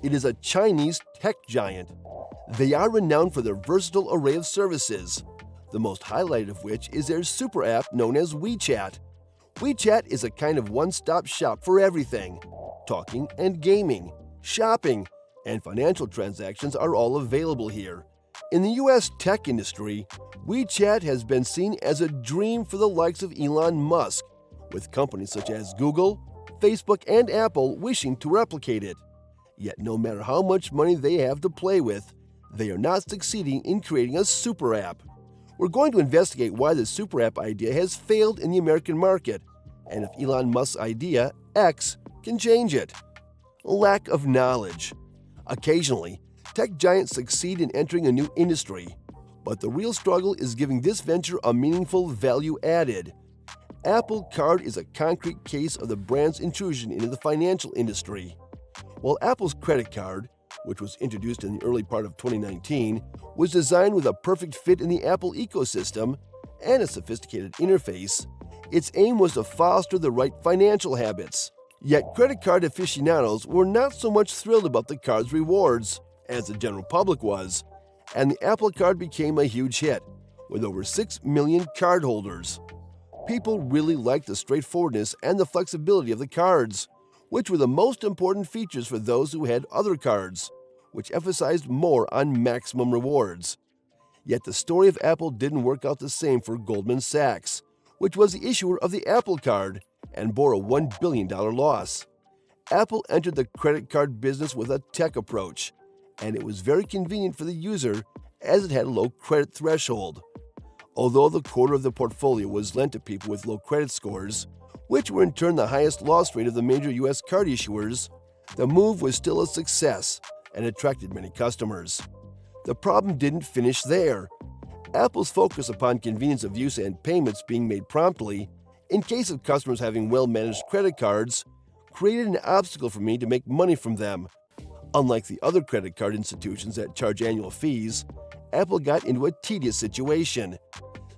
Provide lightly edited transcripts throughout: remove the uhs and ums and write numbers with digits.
It is a Chinese tech giant. They are renowned for their versatile array of services, the most highlighted of which is their super app known as WeChat. WeChat is a kind of one-stop shop for everything. Talking and gaming, shopping, and financial transactions are all available here. In the US tech industry, WeChat has been seen as a dream for the likes of Elon Musk, with companies such as Google, Facebook, and Apple wishing to replicate it. Yet no matter how much money they have to play with, they are not succeeding in creating a super app. We're going to investigate why the super app idea has failed in the American market, and if Elon Musk's idea, X, can change it. Lack of knowledge. Occasionally, tech giants succeed in entering a new industry, but the real struggle is giving this venture a meaningful value added. Apple Card is a concrete case of the brand's intrusion into the financial industry. While Apple's credit card, which was introduced in the early part of 2019, was designed with a perfect fit in the Apple ecosystem and a sophisticated interface, its aim was to foster the right financial habits. Yet credit card aficionados were not so much thrilled about the card's rewards as the general public was, and the Apple Card became a huge hit, with over 6 million cardholders. People really liked the straightforwardness and the flexibility of the cards, which were the most important features for those who had other cards, which emphasized more on maximum rewards. Yet the story of Apple didn't work out the same for Goldman Sachs, which was the issuer of the Apple Card and bore a $1 billion loss. Apple entered the credit card business with a tech approach, and it was very convenient for the user as it had a low credit threshold. Although the quarter of the portfolio was lent to people with low credit scores, which were in turn the highest loss rate of the major U.S. card issuers, the move was still a success and attracted many customers. The problem didn't finish there. Apple's focus upon convenience of use and payments being made promptly, in case of customers having well-managed credit cards, created an obstacle for me to make money from them. Unlike the other credit card institutions that charge annual fees, Apple got into a tedious situation.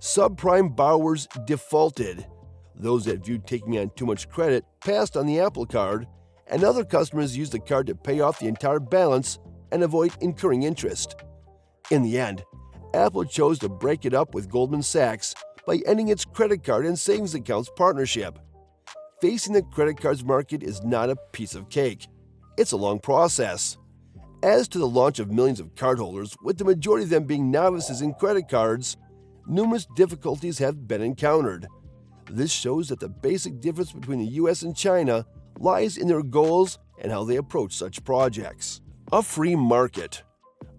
Subprime borrowers defaulted. Those that viewed taking on too much credit passed on the Apple Card, and other customers used the card to pay off the entire balance and avoid incurring interest. In the end, Apple chose to break it up with Goldman Sachs by ending its credit card and savings accounts partnership. Facing the credit cards market is not a piece of cake. It's a long process. As to the launch of millions of cardholders, with the majority of them being novices in credit cards, numerous difficulties have been encountered. This shows that the basic difference between the US and China lies in their goals and how they approach such projects. A free market.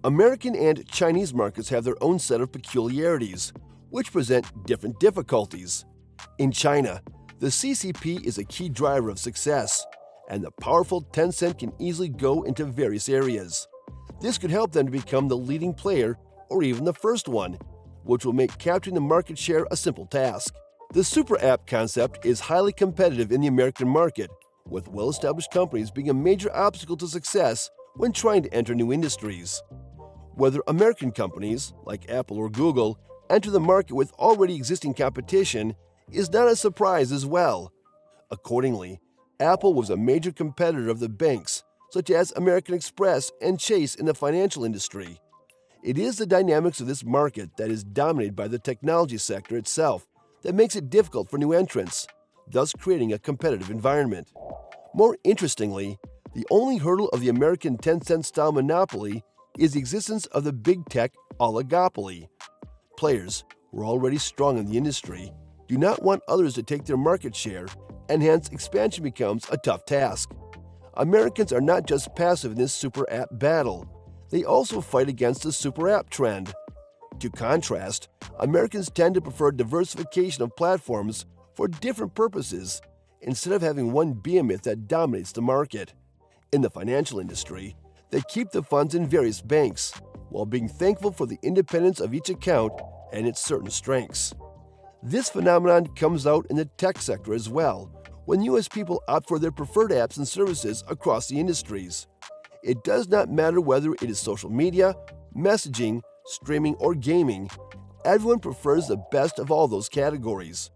American and Chinese markets have their own set of peculiarities, which present different difficulties. In China, the CCP is a key driver of success, and the powerful Tencent can easily go into various areas. This could help them to become the leading player or even the first one, which will make capturing the market share a simple task. The super app concept is highly competitive in the American market, with well-established companies being a major obstacle to success when trying to enter new industries. Whether American companies, like Apple or Google, enter the market with already existing competition is not a surprise as well. Accordingly, Apple was a major competitor of the banks, such as American Express and Chase in the financial industry. It is the dynamics of this market that is dominated by the technology sector itself that makes it difficult for new entrants, thus creating a competitive environment. More interestingly, the only hurdle of the American Tencent-style monopoly is the existence of the big tech oligopoly. Players who are already strong in the industry do not want others to take their market share, and hence expansion becomes a tough task. Americans are not just passive in this super app battle, they also fight against the super app trend. To contrast, Americans tend to prefer diversification of platforms for different purposes instead of having one behemoth that dominates the market. In the financial industry, they keep the funds in various banks, while being thankful for the independence of each account and its certain strengths. This phenomenon comes out in the tech sector as well, when U.S. people opt for their preferred apps and services across the industries. It does not matter whether it is social media, messaging, streaming, or gaming, everyone prefers the best of all those categories.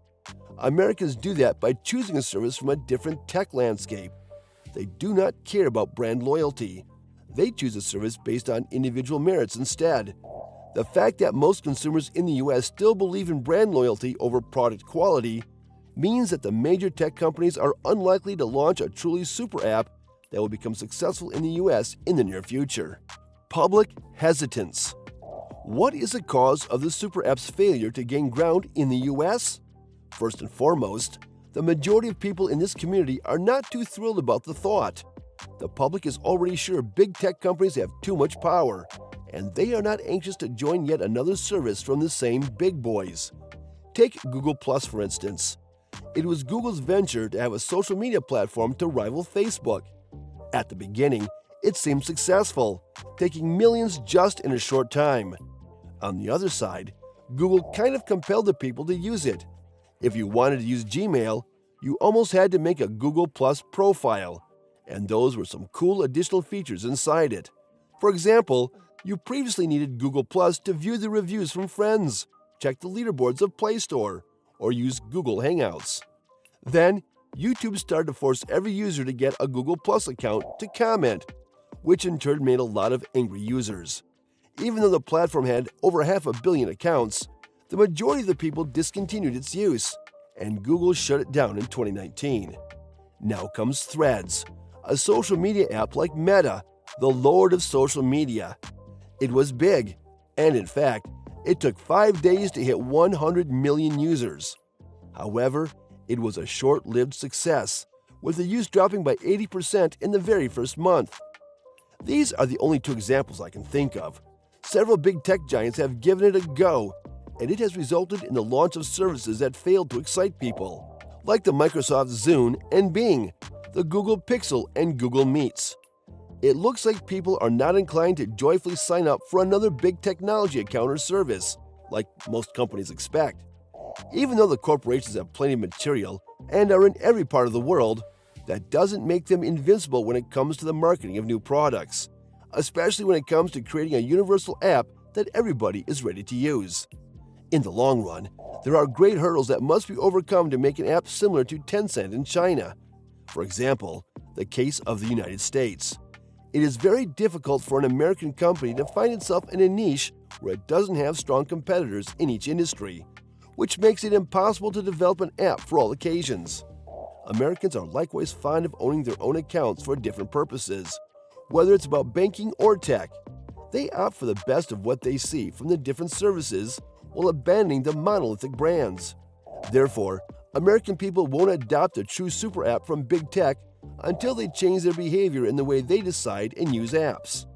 Americans do that by choosing a service from a different tech landscape. They do not care about brand loyalty. They choose a service based on individual merits instead. The fact that most consumers in the US still believe in brand loyalty over product quality means that the major tech companies are unlikely to launch a truly super app that will become successful in the US in the near future. Public hesitance. What is the cause of the super app's failure to gain ground in the US? First and foremost, the majority of people in this community are not too thrilled about the thought. The public is already sure big tech companies have too much power, and they are not anxious to join yet another service from the same big boys. Take Google Plus, for instance. It was Google's venture to have a social media platform to rival Facebook. At the beginning, it seemed successful, taking millions just in a short time. On the other side, Google kind of compelled the people to use it. If you wanted to use Gmail, you almost had to make a Google Plus profile, and those were some cool additional features inside it. For example, you previously needed Google Plus to view the reviews from friends, check the leaderboards of Play Store, or use Google Hangouts. Then, YouTube started to force every user to get a Google Plus account to comment, which in turn made a lot of angry users. Even though the platform had over 500 million accounts, the majority of the people discontinued its use, and Google shut it down in 2019. Now comes Threads, a social media app like Meta, the lord of social media. It was big, and in fact, it took 5 days to hit 100 million users. However, it was a short-lived success, with the use dropping by 80% in the very first month. These are the only two examples I can think of. Several big tech giants have given it a go, and it has resulted in the launch of services that failed to excite people, like the Microsoft Zune and Bing, the Google Pixel and Google Meets. It looks like people are not inclined to joyfully sign up for another big technology account or service, like most companies expect. Even though the corporations have plenty of material and are in every part of the world, that doesn't make them invincible when it comes to the marketing of new products, especially when it comes to creating a universal app that everybody is ready to use. In the long run, there are great hurdles that must be overcome to make an app similar to Tencent in China. For example, the case of the United States. It is very difficult for an American company to find itself in a niche where it doesn't have strong competitors in each industry, which makes it impossible to develop an app for all occasions. Americans are likewise fond of owning their own accounts for different purposes, whether it's about banking or tech. They opt for the best of what they see from the different services while abandoning the monolithic brands. Therefore, American people won't adopt a true super app from big tech until they change their behavior in the way they decide and use apps.